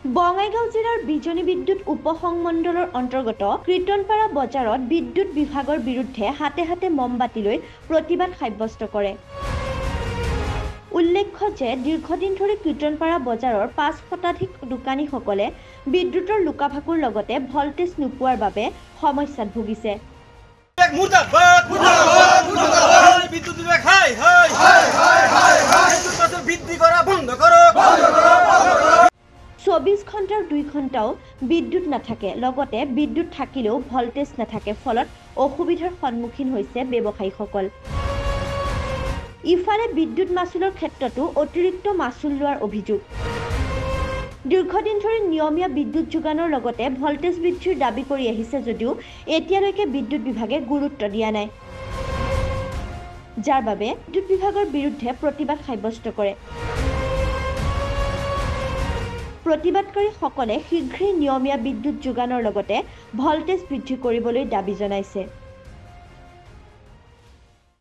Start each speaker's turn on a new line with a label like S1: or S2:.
S1: বঙাইগাঁও জিলাৰ বিজনী বিদ্যুৎ উপসংমণ্ডলৰ অন্তৰ্গত কীৰ্তনপাৰা বজাৰত বিদ্যুৎ বিভাগৰ বিৰুদ্ধে হাতে হাতে মমবাতি লৈ প্ৰতিবাদ সাব্যস্ত কৰে। উল্লেখ্য যে দীৰ্ঘদিন ধৰি কীৰ্তনপাৰা বজাৰৰ ৫ শতাধিক দোকানীসকলে বিদ্যুৎৰ লুকাভাকুৰ লগতে ভল্টেজ নোপোৱাৰ বাবে সমস্যাত ভুগিছে। চৌবিশ ঘণ্টাৰ ২ ঘণ্টাও বিদ্যুৎ নাথাকে, লগতে বিদ্যুৎ থাকিলেও ভল্টেজ নাথাকে, ফলত অসুবিধাৰ সন্মুখীন হৈছে ব্যৱসায়ীসকল। ইফালে বিদ্যুৎ মাচুলৰ ক্ষেত্ৰতো অতিৰিক্ত মাচুল লোৱাৰ অভিযোগ। দীৰ্ঘদিন ধৰি নিয়মীয়া বিদ্যুৎ যোগানৰ লগতে ভল্টেজ বৃদ্ধিৰ দাবী কৰি আহিছে যদিও এতিয়ালৈকে বিদ্যুৎ বিভাগে গুৰুত্ব দিয়া নাই, যাৰ বাবে বিদ্যুৎ বিভাগৰ বিৰুদ্ধে প্ৰতিবাদ সাব্যস্ত কৰে। প্ৰতিবাদকাৰীসকলে শীঘ্ৰেই নিয়মীয়া বিদ্যুৎ যোগানৰ লগতে ভল্টেজ বৃদ্ধি কৰিবলৈ দাবী জনাইছে।